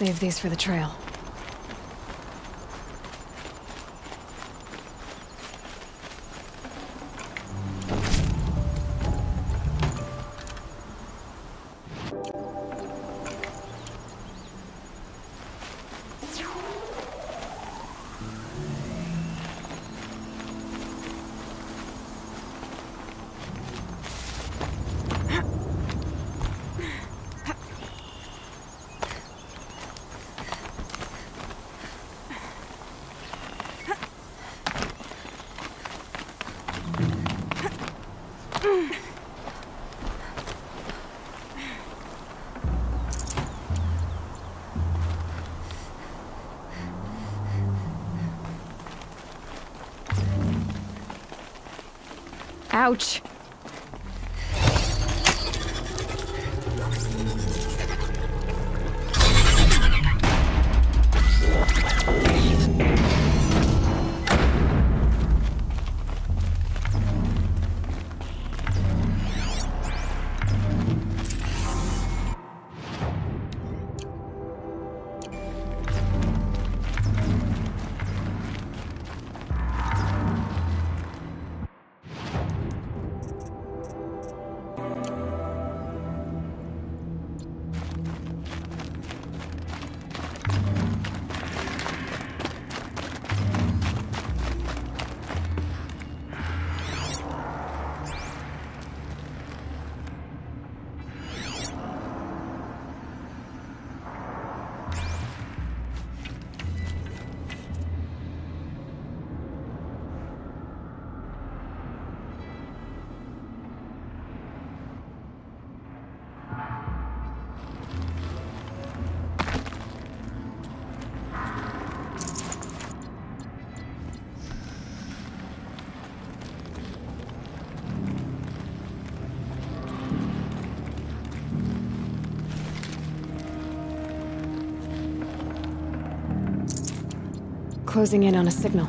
Save these for the trail. Ouch! Closing in on a signal.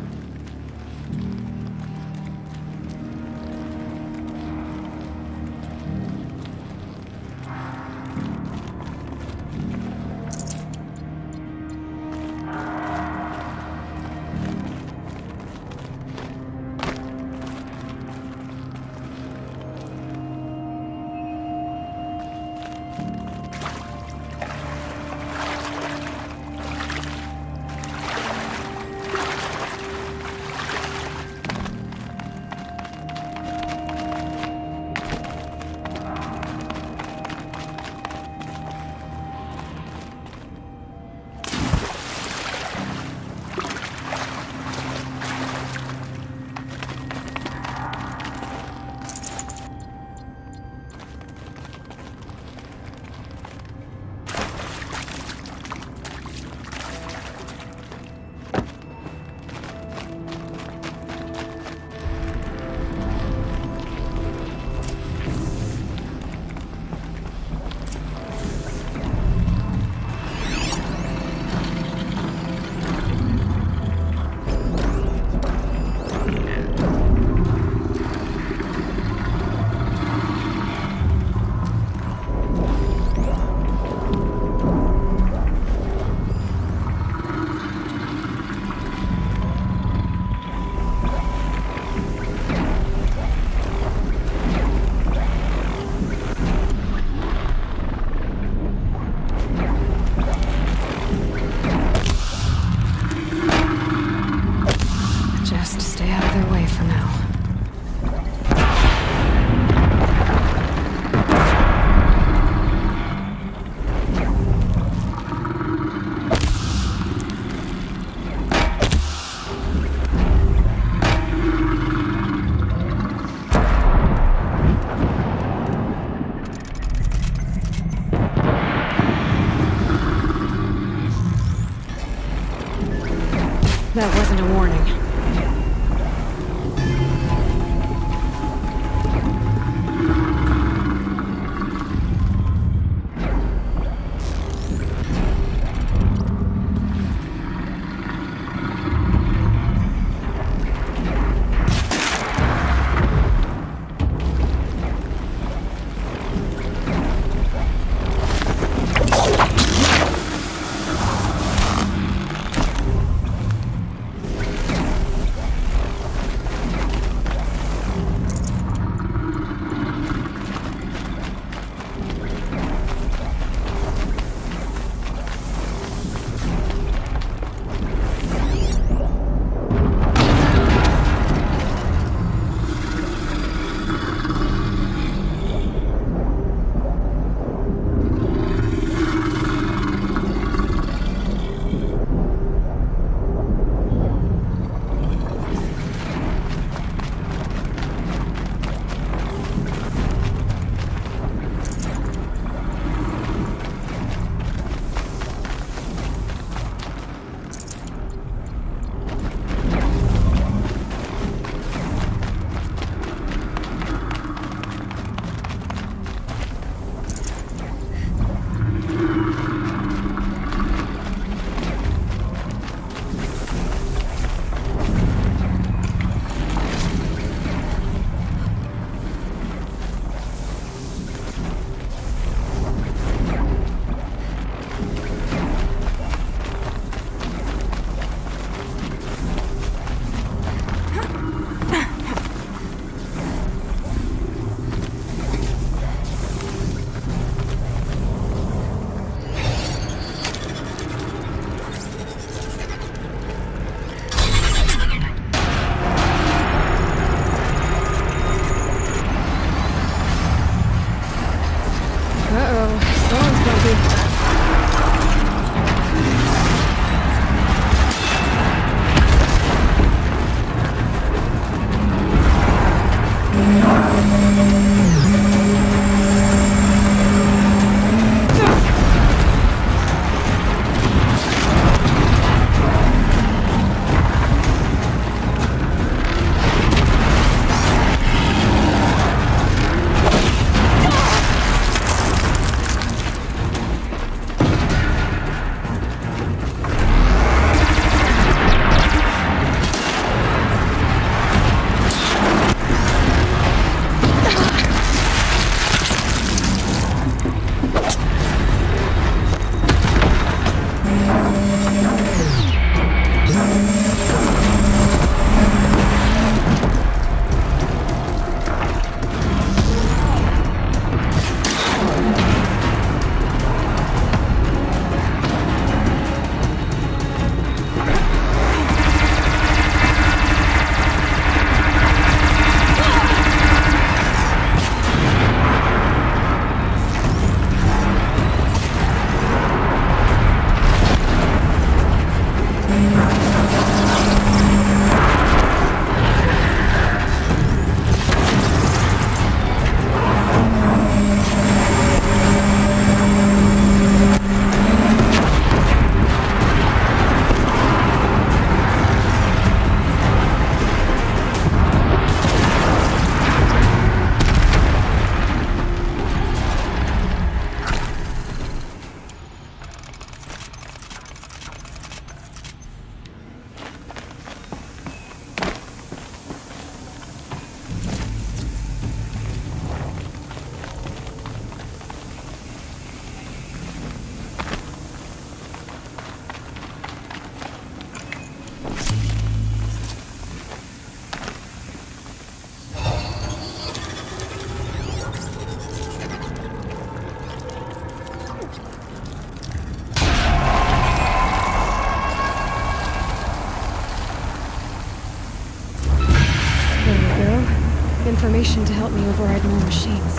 That wasn't a warning. Information to help me override more machines.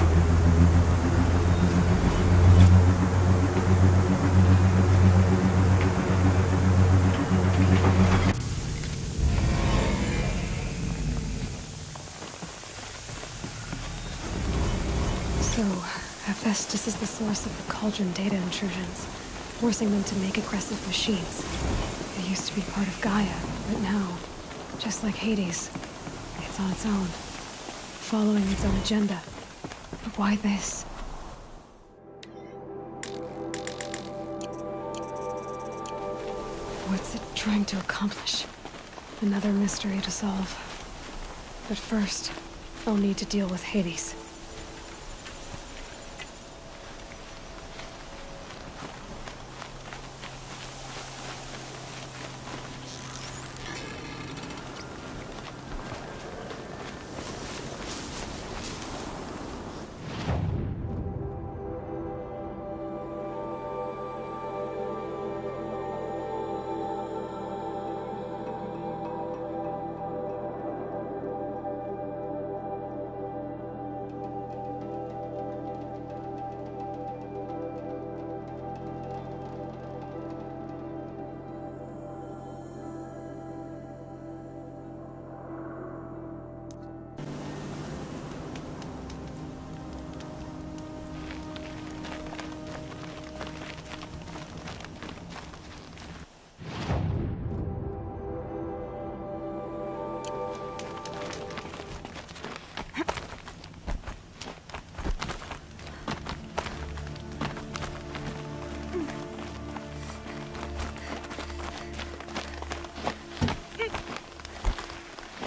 So, Hephaestus is the source of the Cauldron data intrusions, forcing them to make aggressive machines. It used to be part of Gaia. But now, just like Hades, it's on its own, following its own agenda. But why this? What's it trying to accomplish? Another mystery to solve. But first, I'll need to deal with Hades.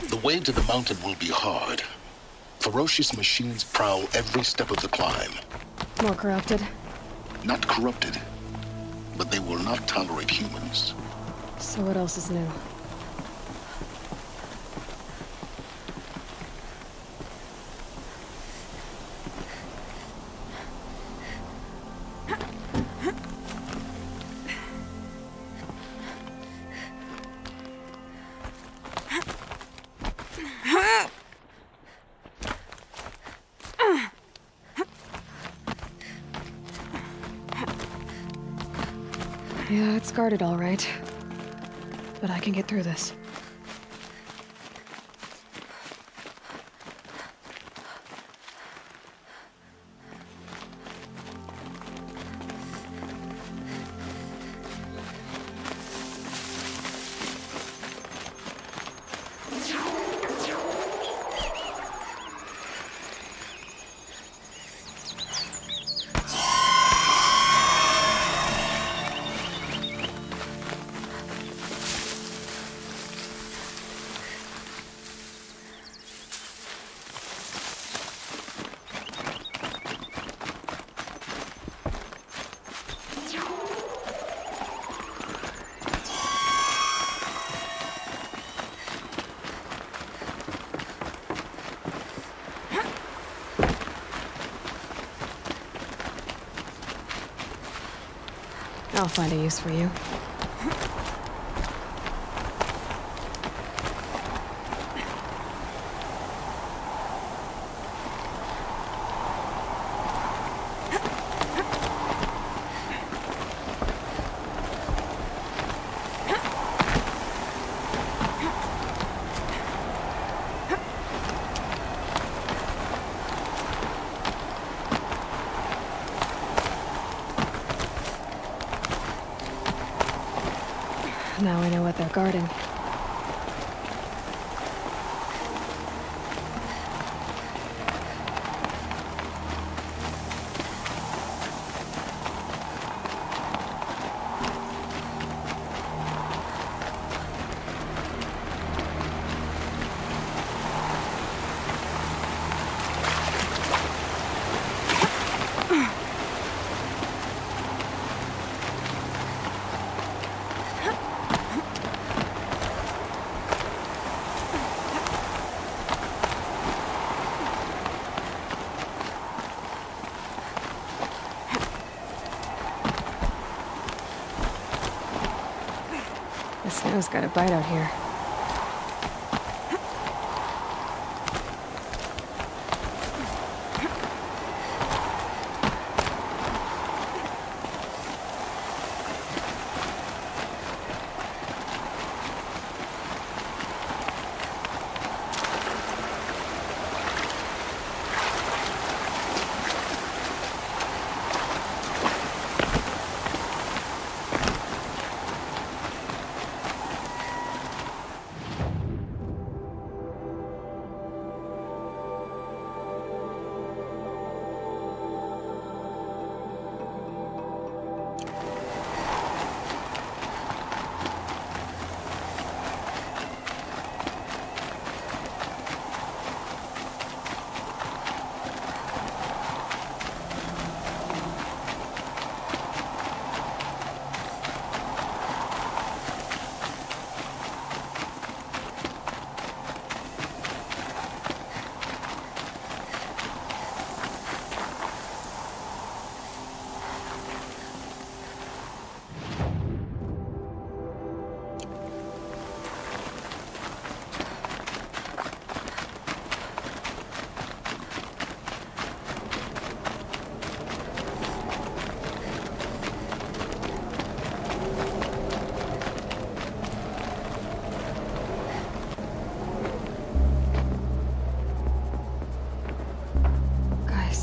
The way to the mountain will be hard. Ferocious machines prowl every step of the climb. More corrupted? Not corrupted, but they will not tolerate humans. So what else is new? Yeah, it's guarded all right. But I can get through this. I'll find a use for you. Now I know what they're guarding. The snow's got a bite out here.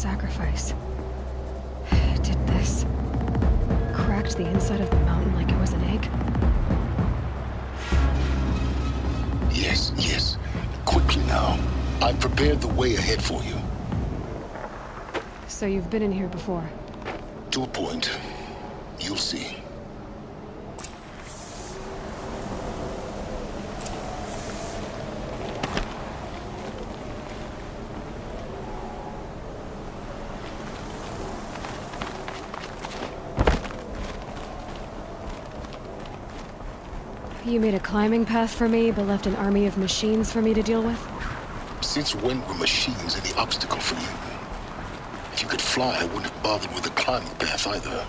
sacrifice. Did this cracked the inside of the mountain like it was an egg? Yes, yes. Quickly now. I've prepared the way ahead for you. So you've been in here before? To a point. You'll see. You made a climbing path for me, but left an army of machines for me to deal with? Since when were machines any obstacle for you? If you could fly, I wouldn't have bothered with a climbing path either.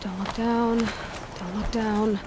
Don't look down. Don't look down.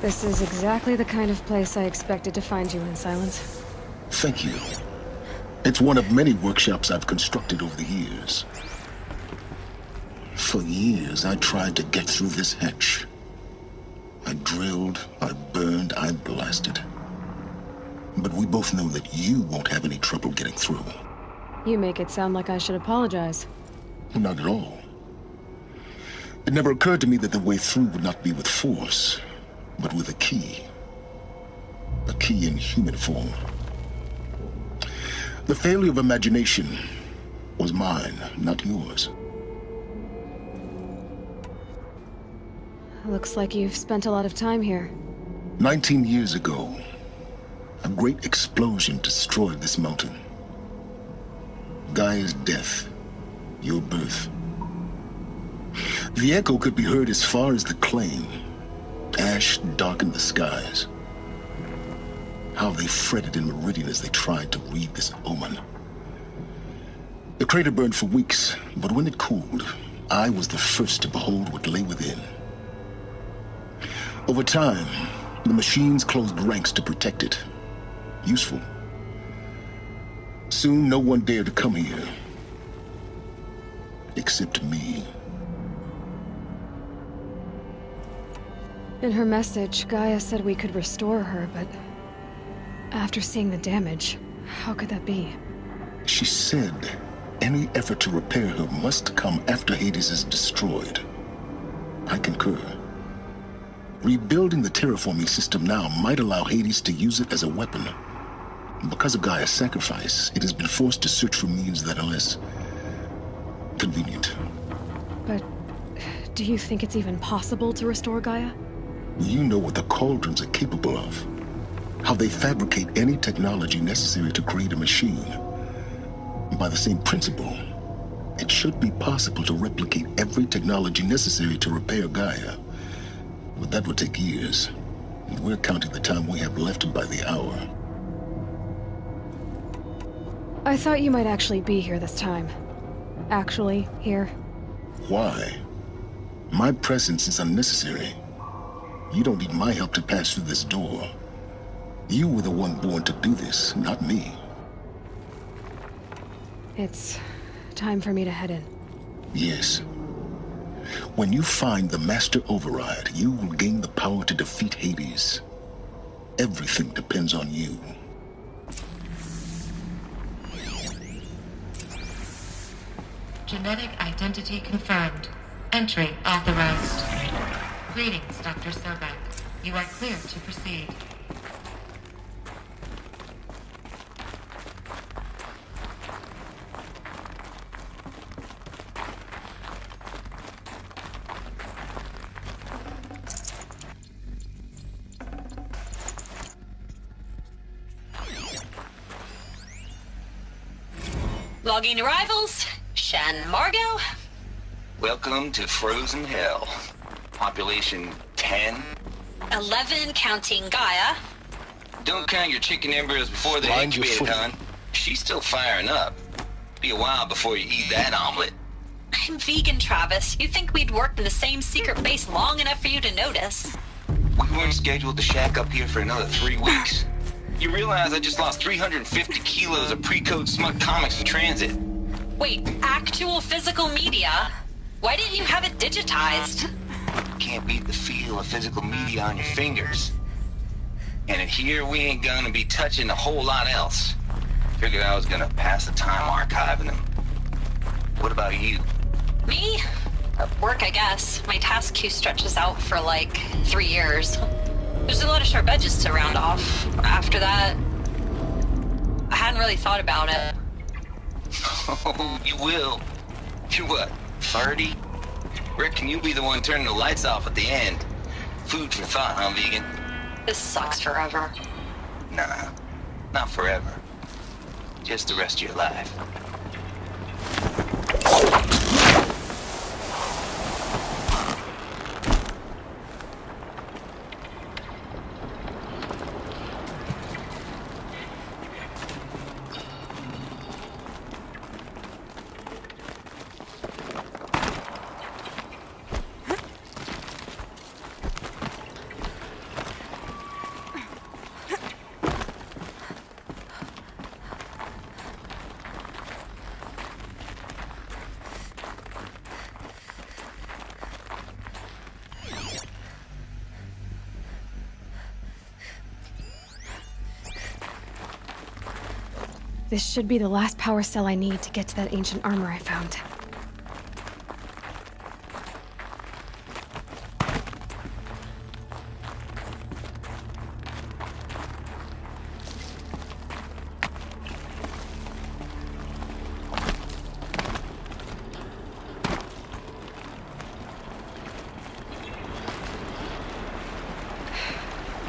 This is exactly the kind of place I expected to find you in, Silence. Thank you. It's one of many workshops I've constructed over the years. For years, I tried to get through this hatch. I drilled, I burned, I blasted. But we both know that you won't have any trouble getting through. You make it sound like I should apologize. Not at all. It never occurred to me that the way through would not be with force, but with a key. A key in human form. The failure of imagination was mine, not yours. Looks like you've spent a lot of time here. 19 years ago, a great explosion destroyed this mountain. Gaia's death, your birth. The echo could be heard as far as the claim. Ash darkened the skies. How they fretted in Meridian as they tried to read this omen. The crater burned for weeks, but when it cooled, I was the first to behold what lay within. Over time, the machines closed ranks to protect it. Useful. Soon, no one dared to come here. Except me. In her message, Gaia said we could restore her, but after seeing the damage, how could that be? She said any effort to repair her must come after Hades is destroyed. I concur. Rebuilding the terraforming system now might allow Hades to use it as a weapon. Because of Gaia's sacrifice, it has been forced to search for means that are less convenient. But do you think it's even possible to restore Gaia? You know what the Cauldrons are capable of. How they fabricate any technology necessary to create a machine. By the same principle, it should be possible to replicate every technology necessary to repair Gaia. But that would take years, and we're counting the time we have left by the hour. I thought you might actually be here this time. Actually, here. Why? My presence is unnecessary. You don't need my help to pass through this door. You were the one born to do this, not me. It's time for me to head in. Yes. When you find the Master Override, you will gain the power to defeat Hades. Everything depends on you. Genetic identity confirmed. Entry authorized. Greetings, Dr. Sobek. You are clear to proceed. Logging arrivals. Shen Margot. Welcome to Frozen Hell. Population 10. 11 counting Gaia. Don't count your chicken embryos before they're Mind your incubated, footing. hon. She's still firing up. Be a while before you eat that omelet. I'm vegan, Travis. You think we'd worked in the same secret base long enough for you to notice? We weren't scheduled to shack up here for another 3 weeks. You realize I just lost 350 kilos of pre-code smut comics in transit. Wait, actual physical media? Why didn't you have it digitized? Can't beat the feel of physical media on your fingers. And in here, we ain't gonna be touching a whole lot else. Figured I was gonna pass the time archiving them. What about you? Me? Work, I guess. My task queue stretches out for like 3 years. There's a lot of sharp edges to round off. After that, I hadn't really thought about it. Oh, you will. You're what, 30? Reckon you'll be the one turning the lights off at the end. Food for thought, huh, vegan? This sucks forever. Nah, not forever. Just the rest of your life. This should be the last power cell I need to get to that ancient armor I found.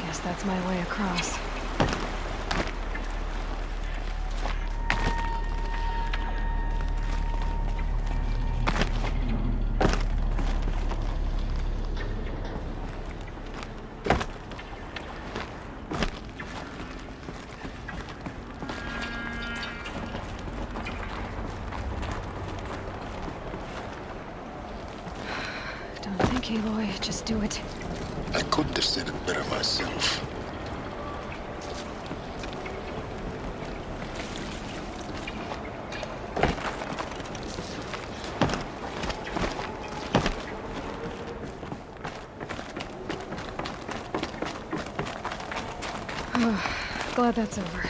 Guess that's my way across. Don't think, Aloy. Just do it. I couldn't have said it better myself. Glad that's over.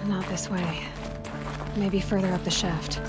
Not this way. Maybe further up the shaft.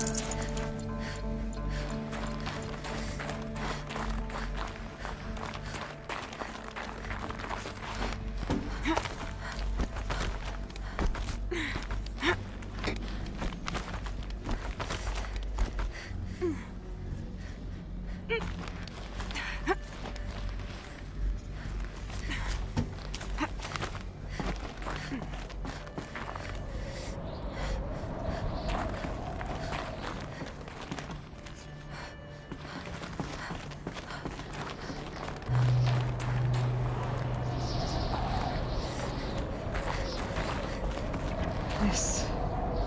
This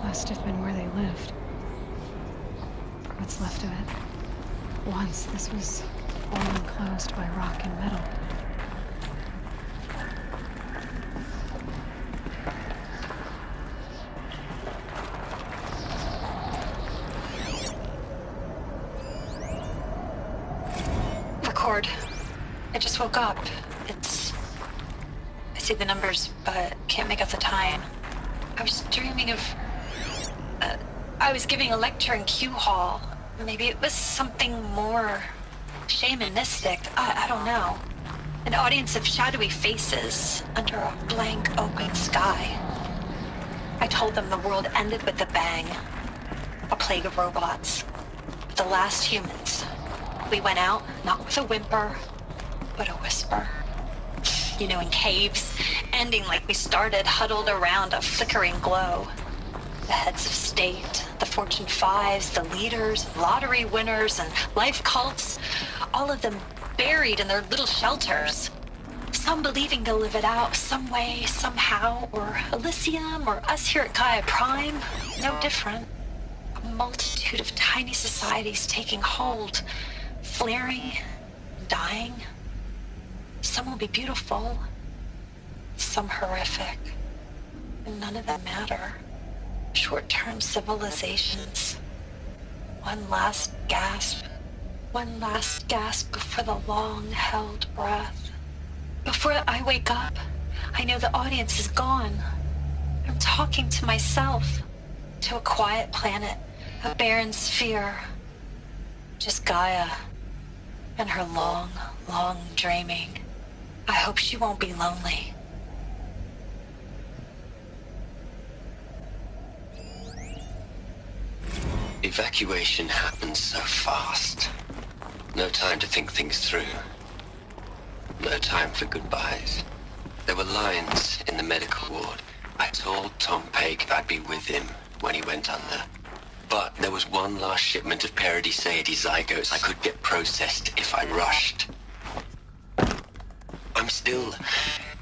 must have been where they lived. What's left of it. Once this was all enclosed by rock and metal. Record. I just woke up. I see the numbers, but can't make out the time. I was dreaming of... I was giving a lecture in Q Hall. Maybe it was something more shamanistic. I don't know. An audience of shadowy faces under a blank open sky. I told them the world ended with a bang. A plague of robots. The last humans. We went out, not with a whimper, but a whisper. You know, in caves, ending like we started, huddled around a flickering glow. The heads of state, the Fortune 5s, the leaders, lottery winners, and life cults, all of them buried in their little shelters. Some believing they'll live it out some way, somehow, or Elysium, or us here at Gaia Prime, no different. A multitude of tiny societies taking hold, flaring, dying. Some will be beautiful, some horrific, and none of them matter. Short-term civilizations. One last gasp before the long-held breath. Before I wake up, I know the audience is gone. I'm talking to myself, to a quiet planet, a barren sphere. Just Gaia and her long, long dreaming. I hope she won't be lonely. Evacuation happened so fast. No time to think things through. No time for goodbyes. There were lines in the medical ward. I told Tom Pake I'd be with him when he went under. But there was one last shipment of Paradiseidae zygotes I could get processed if I rushed. I'm still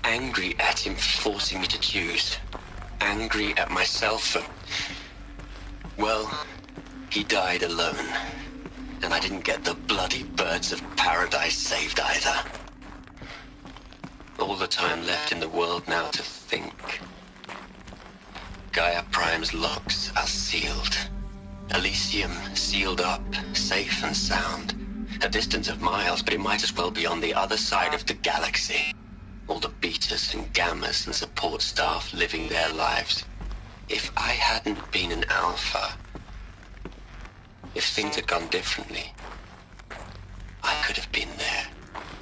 angry at him for forcing me to choose. Angry at myself for... well, he died alone. And I didn't get the bloody birds of paradise saved either. All the time left in the world now to think. Gaia Prime's locks are sealed. Elysium sealed up, safe and sound. A distance of miles, but it might as well be on the other side of the galaxy. All the betas and gammas and support staff living their lives. If I hadn't been an alpha, if things had gone differently, I could have been there.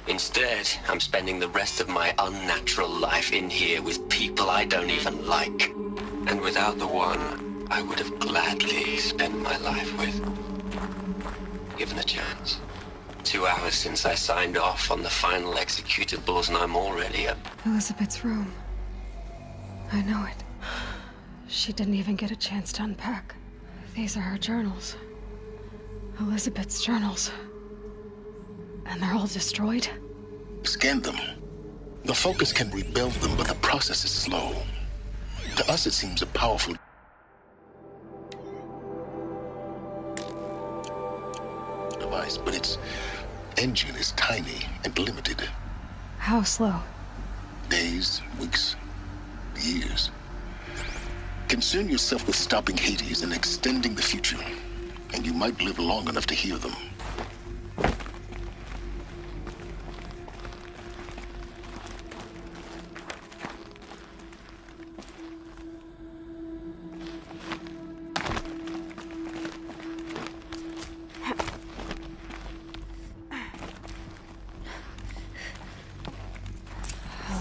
Instead, I'm spending the rest of my unnatural life in here with people I don't even like. And without the one I would have gladly spent my life with. Given a chance. 2 hours since I signed off on the final executables, and I'm already at... Elizabeth's room. I know it. She didn't even get a chance to unpack. These are her journals. Elizabeth's journals. And they're all destroyed? Scan them. The Focus can rebuild them, but the process is slow. To us, it seems a powerful... device, but its engine is tiny and limited. How slow? Days, weeks, years. Concern yourself with stopping Hades and extending the future, and you might live long enough to hear them.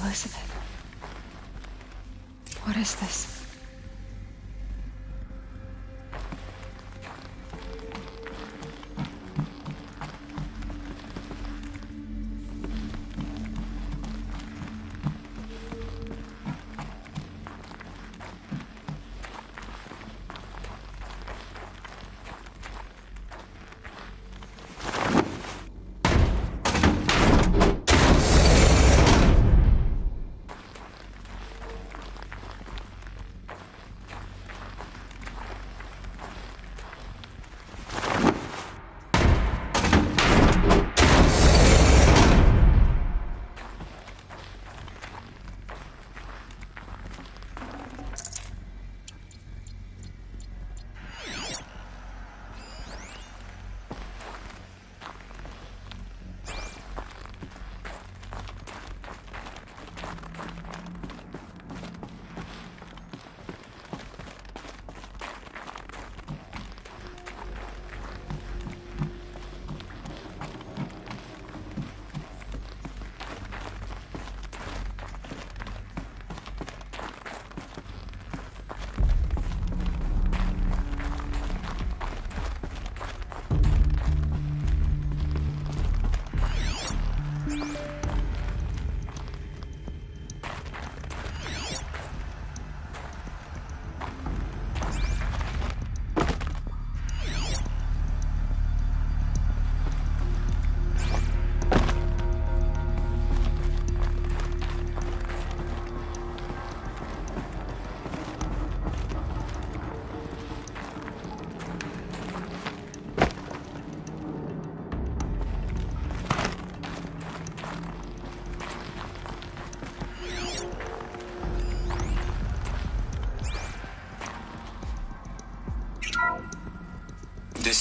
Elizabeth. What is this?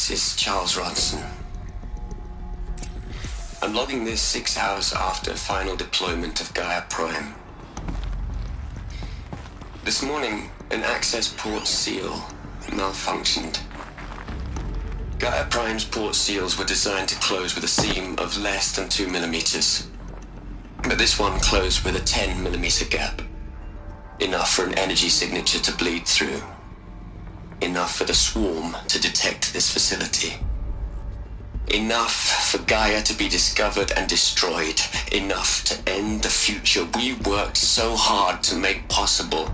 This is Charles Ronson. I'm logging this 6 hours after final deployment of Gaia Prime. This morning, an access port seal malfunctioned. Gaia Prime's port seals were designed to close with a seam of less than 2 millimeters. But this one closed with a 10 millimeter gap. Enough for an energy signature to bleed through. Enough for the swarm to detect this facility. Enough for Gaia to be discovered and destroyed. Enough to end the future we worked so hard to make possible.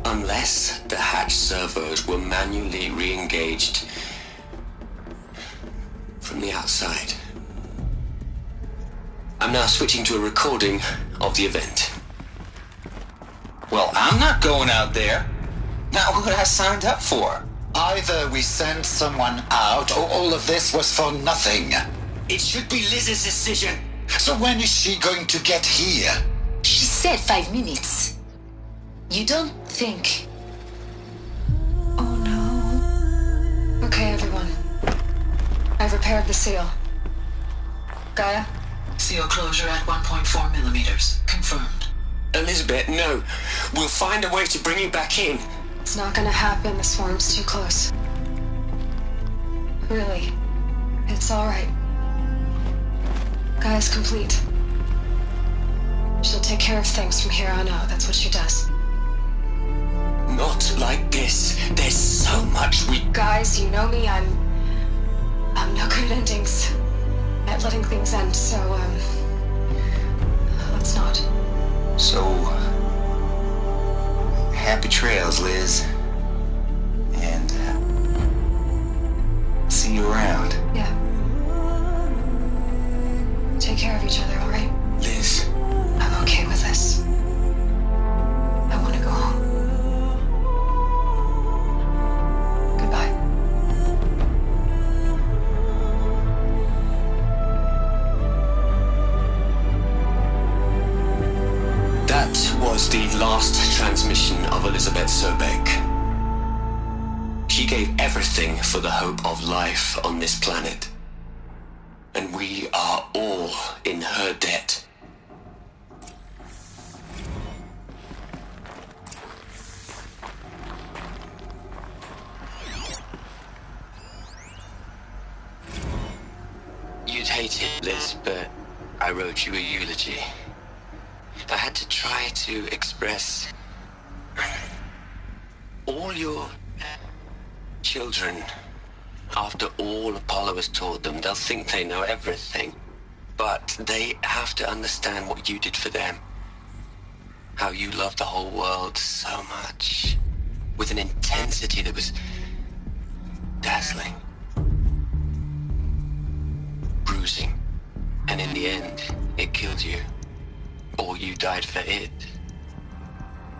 Unless the hatch servos were manually re-engaged from the outside. I'm now switching to a recording of the event. Well, I'm not going out there. Not what I signed up for. Either we send someone out, or all of this was for nothing. It should be Liz's decision. So when is she going to get here? She said 5 minutes. You don't think... Oh no. Okay, everyone. I've repaired the seal. Gaia? Seal closure at 1.4 millimeters. Confirmed. Elizabeth, no. We'll find a way to bring you back in. It's not gonna happen. The swarm's too close. Really. It's alright. Gaia's complete. She'll take care of things from here on out. That's what she does. Not like this. There's so much we... Guys, you know me. I'm no good at endings. At letting things end, so, let's not. So, happy trails, Liz. And, see you around. Yeah. Take care of each other, alright? Liz. I'm okay with this. I want to go home. Goodbye. That was the last transmission of Elizabeth Sobek. She gave everything for the hope of life on this planet. And we are all in her debt. You'd hate it, Liz, but I wrote you a eulogy. I had to try to express all your children. After all Apollo has taught them, they'll think they know everything. But they have to understand what you did for them. How you loved the whole world so much. With an intensity that was dazzling. Bruising. And in the end, it killed you. Or you died for it.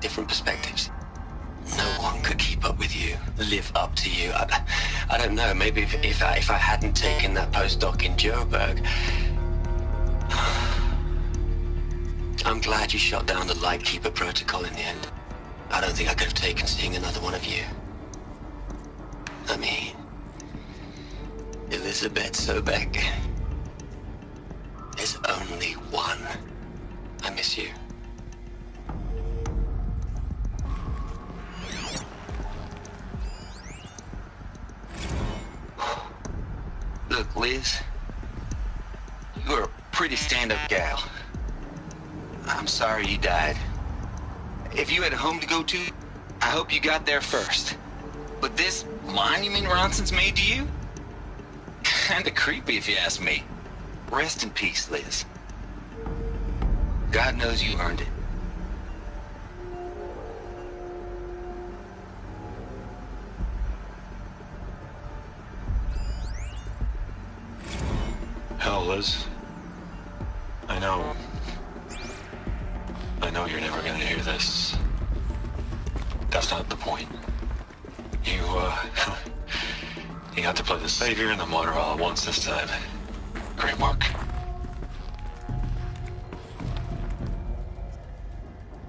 Different perspectives. No one could keep up with you, live up to you. I don't know, maybe if I hadn't taken that postdoc in Joburg. I'm glad you shot down the Lightkeeper protocol in the end. I don't think I could have taken seeing another one of you. I mean, Elizabeth Sobek. There's only one. I miss you. Look, Liz. You're a pretty stand-up gal. I'm sorry you died. If you had a home to go to, I hope you got there first. But this monument Ronson's made to you? Kinda creepy if you ask me. Rest in peace, Liz. God knows you earned it. Hell, Liz. I know you're never gonna hear this. That's not the point. You got to play the savior and the martyr all at once this time. Great work.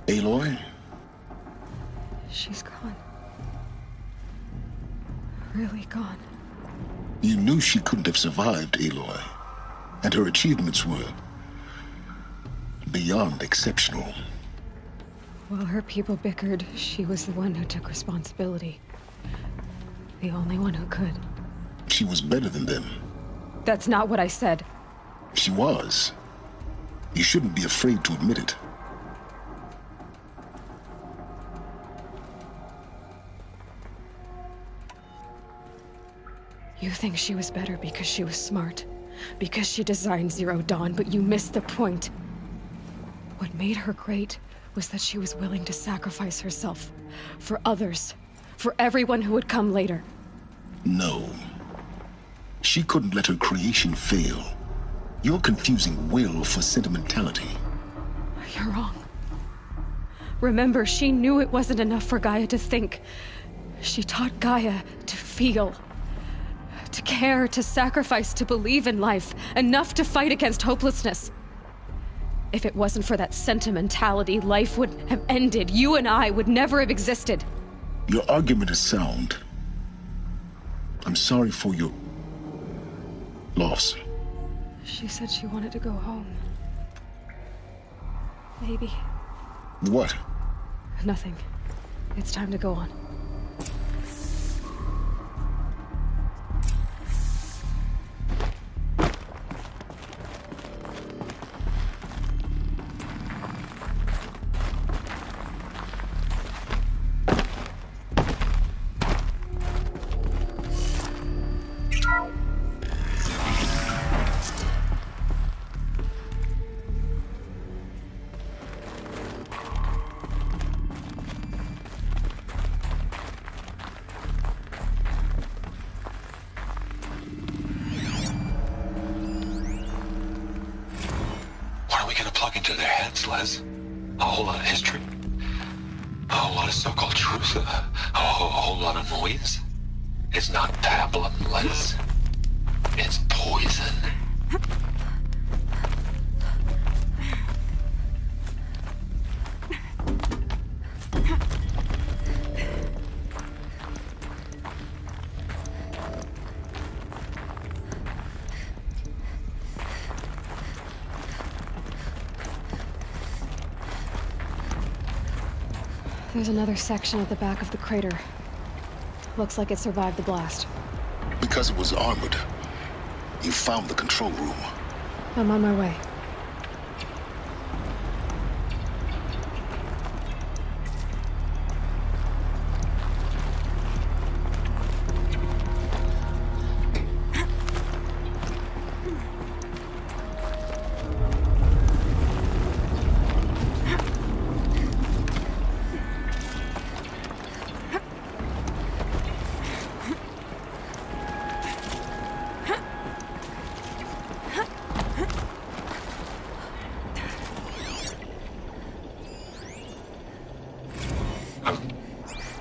Aloy? She's gone. Really gone. You knew she couldn't have survived, Aloy. And her achievements were beyond exceptional. While her people bickered, she was the one who took responsibility. The only one who could. She was better than them. That's not what I said. She was. You shouldn't be afraid to admit it. You think she was better because she was smart, because she designed Zero Dawn, but you missed the point. What made her great was that she was willing to sacrifice herself for others, for everyone who would come later. No. She couldn't let her creation fail. You're confusing will for sentimentality. You're wrong. Remember, she knew it wasn't enough for Gaia to think. She taught Gaia to feel. To care, to sacrifice, to believe in life, enough to fight against hopelessness. If it wasn't for that sentimentality, life would have ended. You and I would never have existed. Your argument is sound. I'm sorry for your loss. She said she wanted to go home. Maybe. What? Nothing. It's time to go on. Into their heads, Les. A whole lot of history. A whole lot of so-called truth. A whole lot of noise. It's not pablum, Les. It's poison. There's another section at the back of the crater. Looks like it survived the blast. Because it was armored. You found the control room. I'm on my way.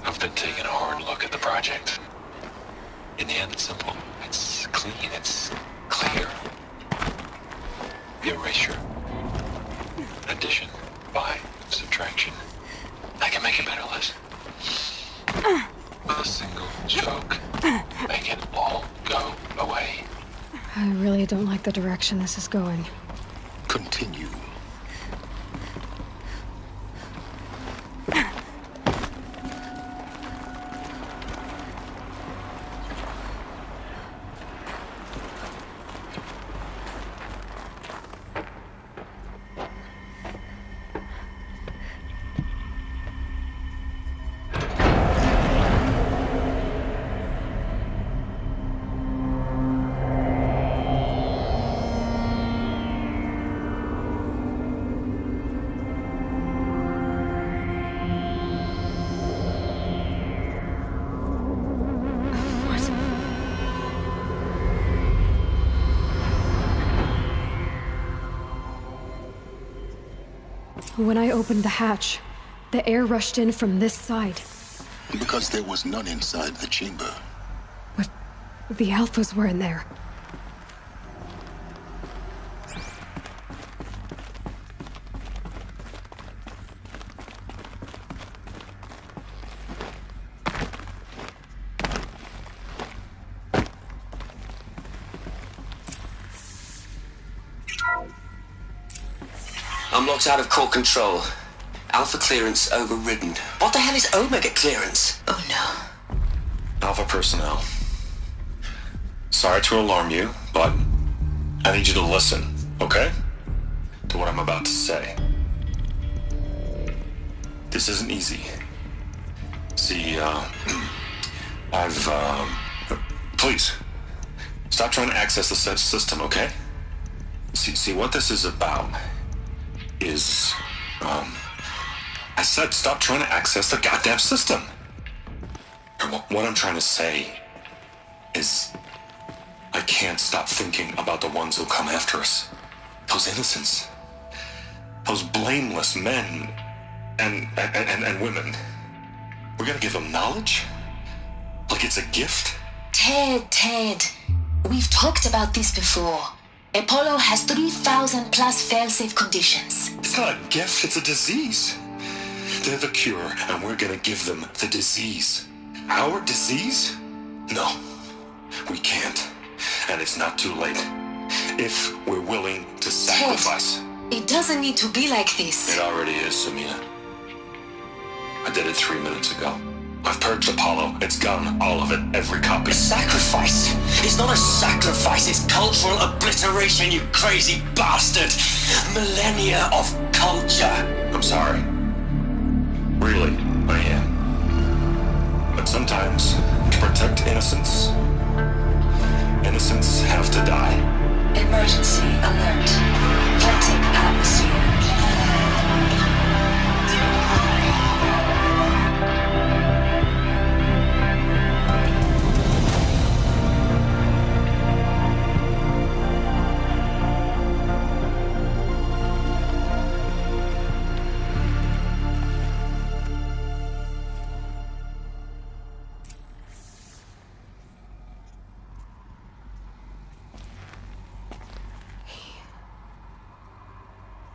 I've been taking a hard look at the project. In the end, it's simple. It's clean. It's clear. Erasure. Addition. By. Subtraction. I can make it better, Liz. With a single stroke. Make it all go away. I really don't like the direction this is going. Continue. When I opened the hatch, the air rushed in from this side. Because there was none inside the chamber. But the Alphas were in there. I'm locked out of core control. Alpha clearance overridden. What the hell is Omega clearance? Oh no. Alpha personnel. Sorry to alarm you, but I need you to listen, okay? To what I'm about to say. This isn't easy. See, please, stop trying to access the system, okay? See, what this is about is, I said stop trying to access the goddamn system. And what I'm trying to say is, I can't stop thinking about the ones who come after us. Those innocents. Those blameless men and women. We're gonna give them knowledge? Like it's a gift? Ted. We've talked about this before. Apollo has 3,000 plus fail-safe conditions. It's not a gift, it's a disease. They're the cure, and we're gonna give them the disease. Our disease? No, we can't. And it's not too late. If we're willing to sacrifice. Ted, it doesn't need to be like this. It already is, Samina. I did it 3 minutes ago. I've purged Apollo. It's gone. All of it. Every copy. Sacrifice? It's not a sacrifice. It's cultural obliteration, you crazy bastard. Millennia of culture. I'm sorry. Really, I am. But sometimes, to protect innocence, innocents have to die. Emergency alert. Flooding atmosphere.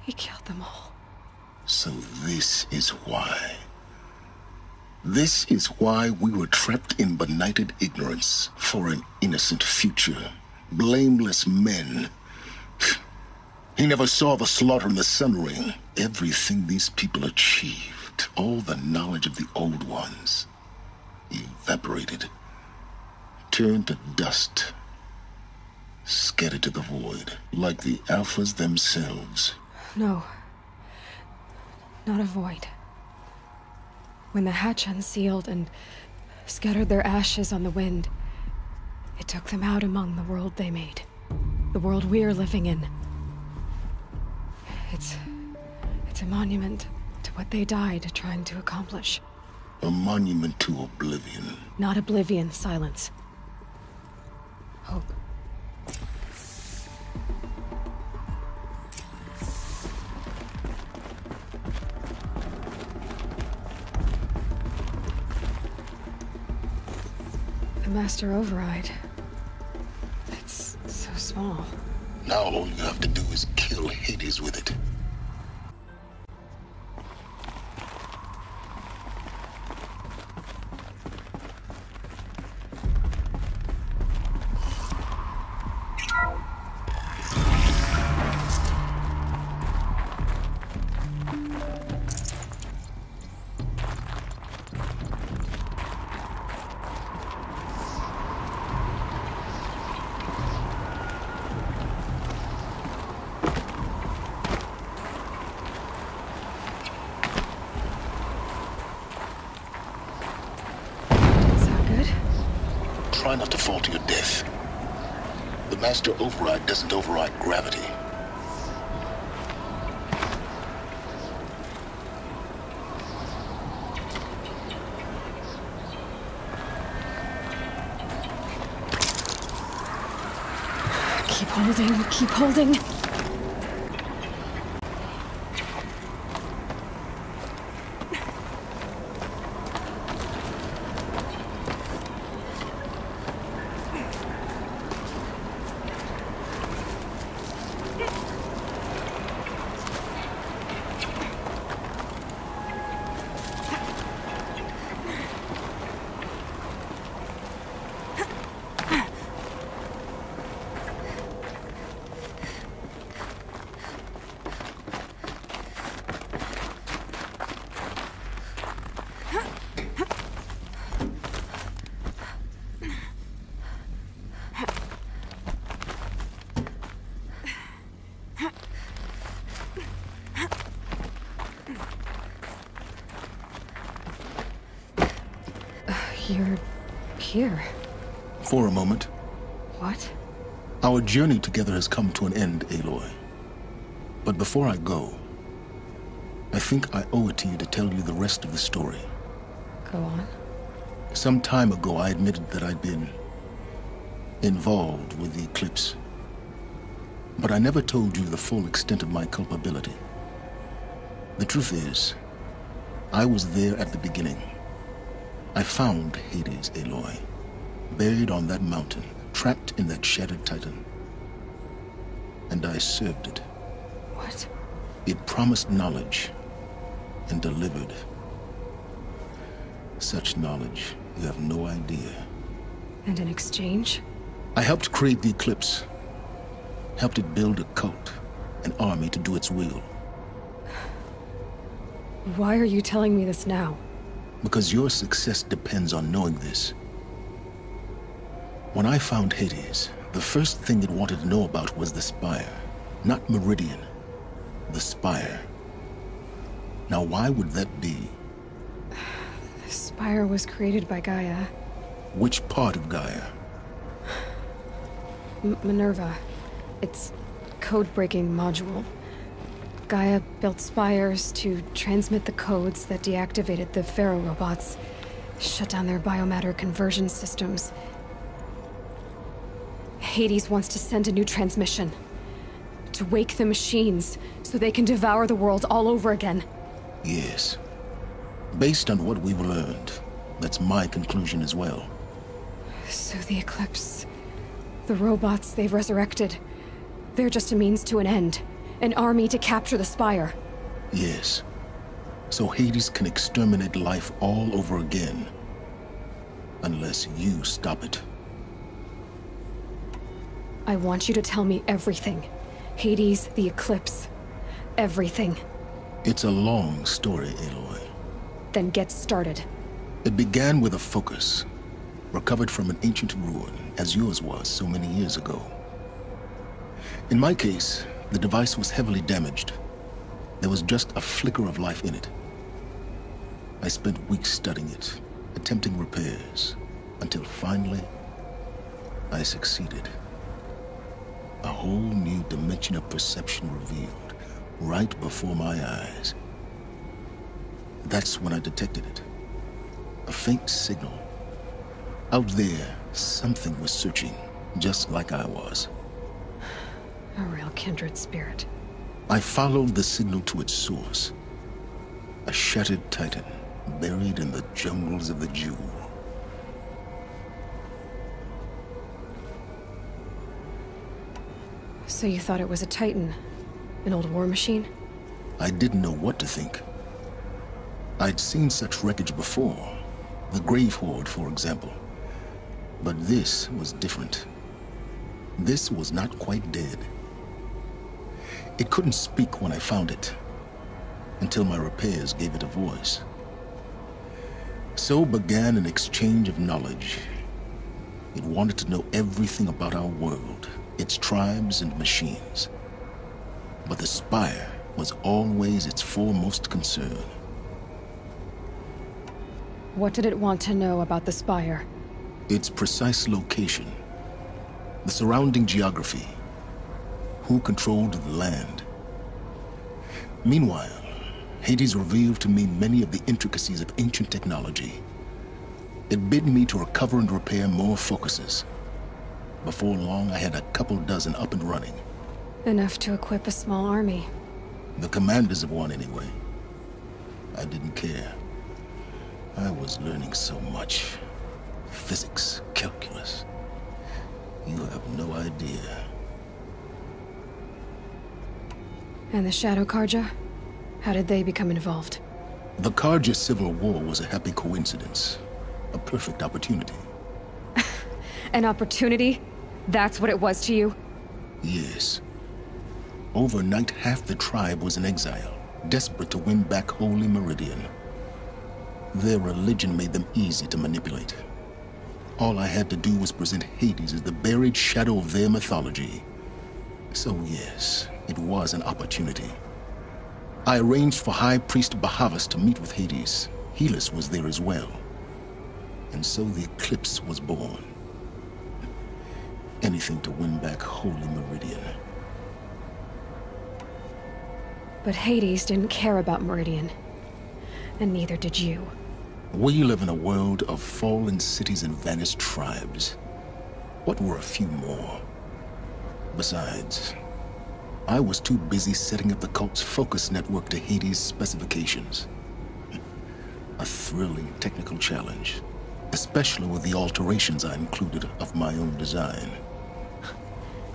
He killed them all. So this is why. This is why we were trapped in benighted ignorance for an innocent future. Blameless men. He never saw the slaughter in the Sun Ring. Everything these people achieved, all the knowledge of the old ones, evaporated, turned to dust, scattered to the void, like the Alphas themselves. No. Not a void. When the hatch unsealed and scattered their ashes on the wind, it took them out among the world they made. The world we're living in. It's a monument to what they died trying to accomplish. A monument to oblivion. Not oblivion, silence. Hope. The Master Override. It's so small. Now all you have to do is kill Hades with it. Try not to fall to your death. The Master Override doesn't override gravity. Keep holding, keep holding. You're here. For a moment. What? Our journey together has come to an end, Aloy. But before I go, I think I owe it to you to tell you the rest of the story. Go on. Some time ago, I admitted that I'd been involved with the eclipse. But I never told you the full extent of my culpability. The truth is, I was there at the beginning. I found Hades, Aloy, buried on that mountain, trapped in that shattered titan. And I served it. What? It promised knowledge and delivered. Such knowledge, you have no idea. And in exchange? I helped create the Eclipse. Helped it build a cult, an army to do its will. Why are you telling me this now? Because your success depends on knowing this. When I found Hades, the first thing it wanted to know about was the Spire. Not Meridian. The Spire. Now why would that be? The Spire was created by Gaia. Which part of Gaia? Minerva. Its code-breaking module. Gaia built spires to transmit the codes that deactivated the Pharaoh robots, shut down their biomatter conversion systems. Hades wants to send a new transmission. To wake the machines, so they can devour the world all over again. Yes. Based on what we've learned, that's my conclusion as well. So the Eclipse... the robots they've resurrected... they're just a means to an end. An army to capture the Spire. Yes. So Hades can exterminate life all over again. Unless you stop it. I want you to tell me everything. Hades, the Eclipse. Everything. It's a long story, Aloy. Then get started. It began with a focus. Recovered from an ancient ruin, as yours was so many years ago. In my case, the device was heavily damaged. There was just a flicker of life in it. I spent weeks studying it, attempting repairs, until finally, I succeeded. A whole new dimension of perception revealed, right before my eyes. That's when I detected it. A faint signal. Out there, something was searching, just like I was. A real kindred spirit. I followed the signal to its source. A shattered titan, buried in the jungles of the Jewel. So you thought it was a titan? An old war machine? I didn't know what to think. I'd seen such wreckage before. The Grave Horde, for example. But this was different. This was not quite dead. It couldn't speak when I found it, until my repairs gave it a voice. So began an exchange of knowledge. It wanted to know everything about our world, its tribes and machines. But the Spire was always its foremost concern. What did it want to know about the Spire? Its precise location, the surrounding geography, who controlled the land. Meanwhile, Hades revealed to me many of the intricacies of ancient technology. It bid me to recover and repair more focuses. Before long, I had a couple dozen up and running. Enough to equip a small army. The commanders of one, anyway. I didn't care. I was learning so much. Physics, calculus. You have no idea. And the Shadow Karja? How did they become involved? The Karja civil war was a happy coincidence. A perfect opportunity. An opportunity? That's what it was to you? Yes. Overnight, half the tribe was in exile, desperate to win back Holy Meridian. Their religion made them easy to manipulate. All I had to do was present Hades as the buried shadow of their mythology. So yes, it was an opportunity. I arranged for High Priest Bahavas to meet with Hades. Helis was there as well. And so the Eclipse was born. Anything to win back Holy Meridian. But Hades didn't care about Meridian. And neither did you. We live in a world of fallen cities and vanished tribes. What were a few more? Besides, I was too busy setting up the cult's focus network to Hades' specifications. A thrilling technical challenge, especially with the alterations I included of my own design.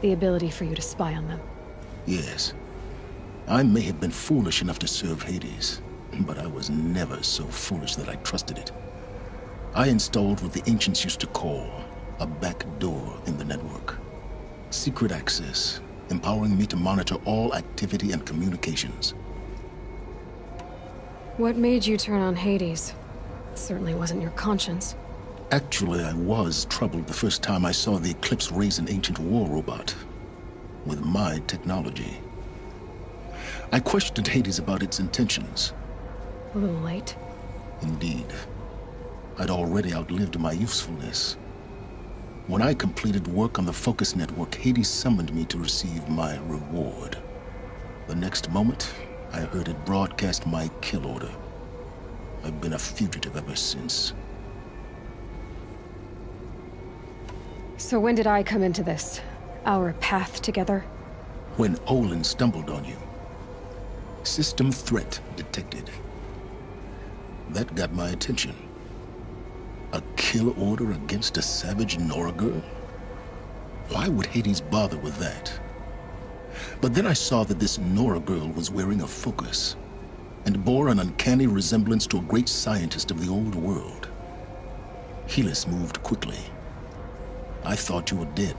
The ability for you to spy on them. Yes. I may have been foolish enough to serve Hades, but I was never so foolish that I trusted it. I installed what the ancients used to call a back door in the network. Secret access, empowering me to monitor all activity and communications. What made you turn on Hades? It certainly wasn't your conscience. Actually, I was troubled the first time I saw the Eclipse raise an ancient war robot with my technology. I questioned Hades about its intentions. A little late. Indeed. I'd already outlived my usefulness. When I completed work on the Focus Network, Hades summoned me to receive my reward. The next moment, I heard it broadcast my kill order. I've been a fugitive ever since. So when did I come into this? Our path together? When Olin stumbled on you. System threat detected. That got my attention. A kill order against a savage Nora girl? Why would Hades bother with that? But then I saw that this Nora girl was wearing a focus, and bore an uncanny resemblance to a great scientist of the old world. Helis moved quickly. I thought you were dead.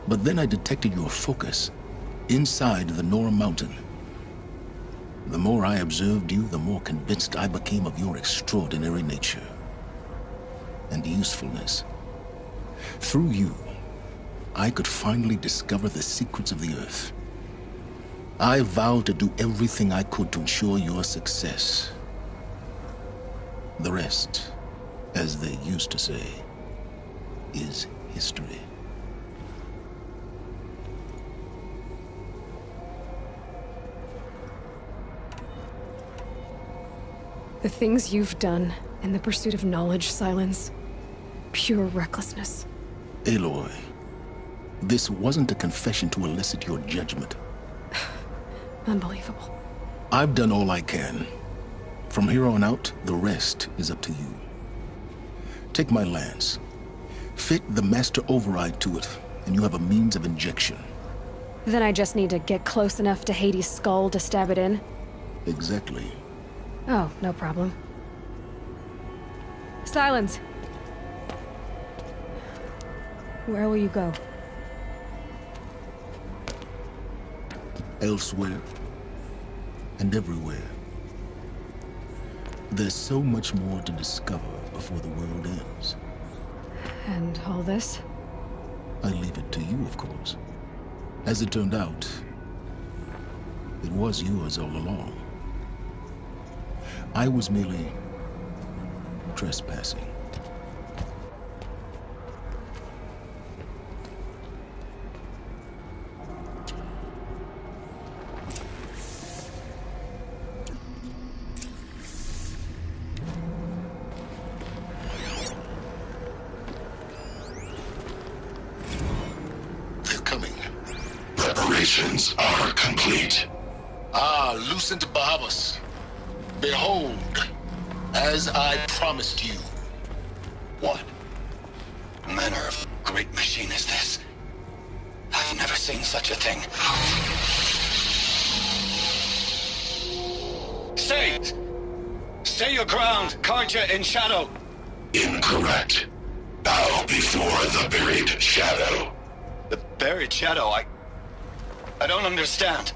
But then I detected your focus inside the Nora mountain. The more I observed you, the more convinced I became of your extraordinary nature and usefulness. Through you, I could finally discover the secrets of the Earth. I vowed to do everything I could to ensure your success. The rest, as they used to say, is history. The things you've done in the pursuit of knowledge, Silence. Pure recklessness. Aloy, this wasn't a confession to elicit your judgment. Unbelievable. I've done all I can. From here on out, the rest is up to you. Take my lance. Fit the master override to it, and you have a means of injection. Then I just need to get close enough to Hades' skull to stab it in? Exactly. Oh, no problem. Silence! Where will you go? Elsewhere. And everywhere. There's so much more to discover before the world ends. And all this? I leave it to you, of course. As it turned out, it was yours all along. I was merely trespassing. They're coming. Preparations are complete. Ah, Lucent Bahavas. Behold, as I promised you. What manner of great machine is this? I've never seen such a thing. Stay! Stay your ground, Karja in shadow! Incorrect. Bow before the buried shadow. The buried shadow, I don't understand.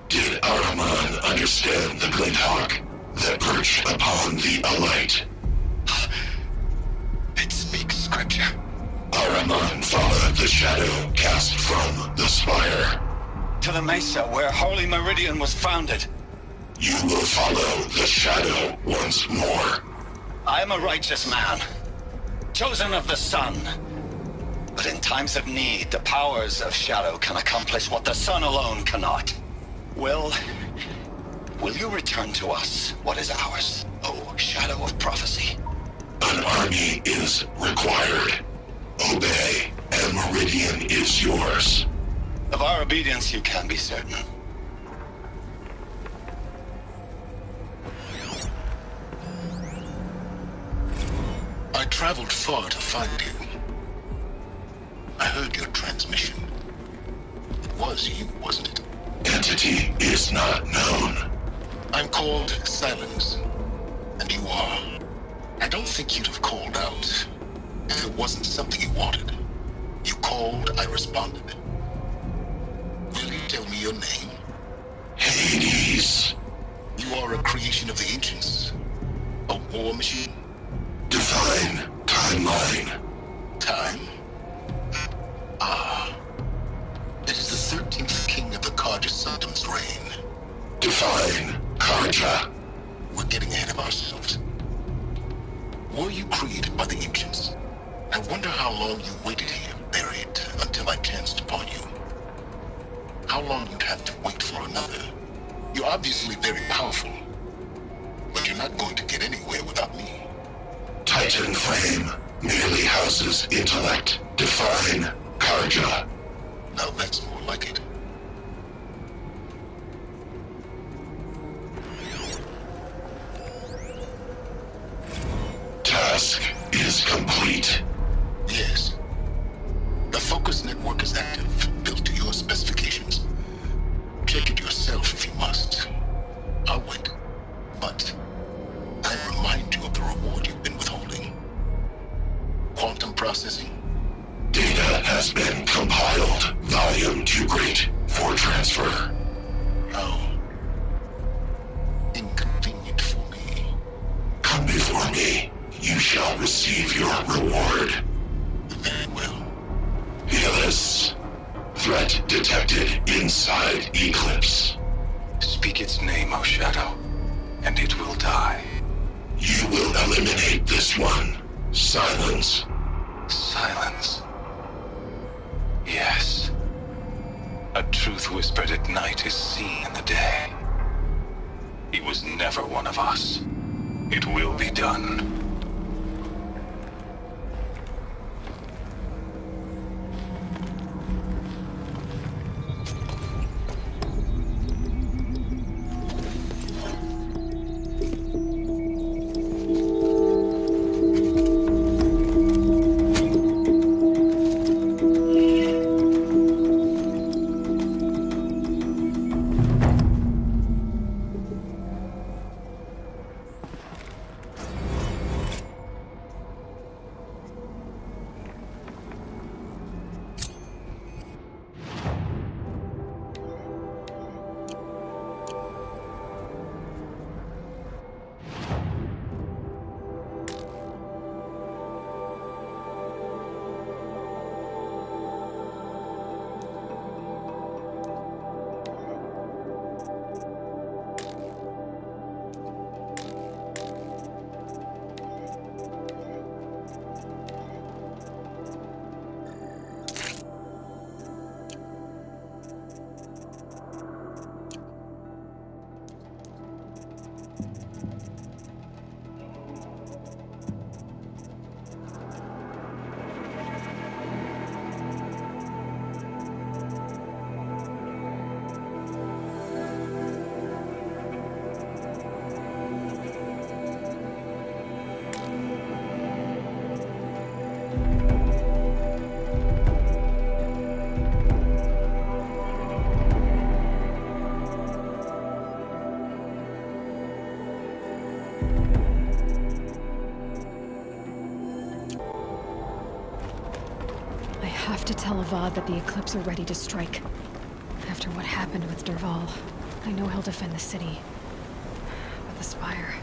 Did Ahriman understand the glint hawk that perched upon the alight? It speaks scripture. Ahriman followed the shadow cast from the spire. To the mesa where Holy Meridian was founded. You will follow the shadow once more. I am a righteous man. chosen of the sun. But in times of need, the powers of shadow can accomplish what the sun alone cannot. Will you return to us what is ours, O shadow of prophecy? An army is required. Obey, and Meridian is yours. Of our obedience you can be certain. I traveled far to find you. I heard your transmission. It was you, wasn't it? Entity is not known. I'm called Silence, and you are. I don't think you'd have called out if it wasn't something you wanted. You called, I responded. Will you tell me your name? Hades. You are a creation of the ancients. A war machine? Define timeline. Time? Ah. It is the 13th king of the Karja Saddam's reign. Define Karja. We're getting ahead of ourselves. Were you created by the ancients? I wonder how long you waited here, buried, until I chanced upon you. How long you'd have to wait for another. You're obviously very powerful, but you're not going to get anywhere without me. Titan Flame merely houses intellect. Define Karja. Now that's more like it. Task is complete. Yes. The focus network is active, built to your specifications. Check it yourself if you must. I'll wait. But I remind you of the reward you've been withholding. Quantum processing. Data has been compiled. Volume too great for transfer. How inconvenient for me. Come before me. You shall receive your reward. Very well. Helis. Threat detected inside Eclipse. Speak its name, O Shadow, and it will die. You will eliminate this one. Silence. Silence. Yes. A truth whispered at night is seen in the day. He was never one of us. It will be done. I have to tell Avad that the Eclipse are ready to strike. After what happened with Derval, I know he'll defend the city. But the Spire...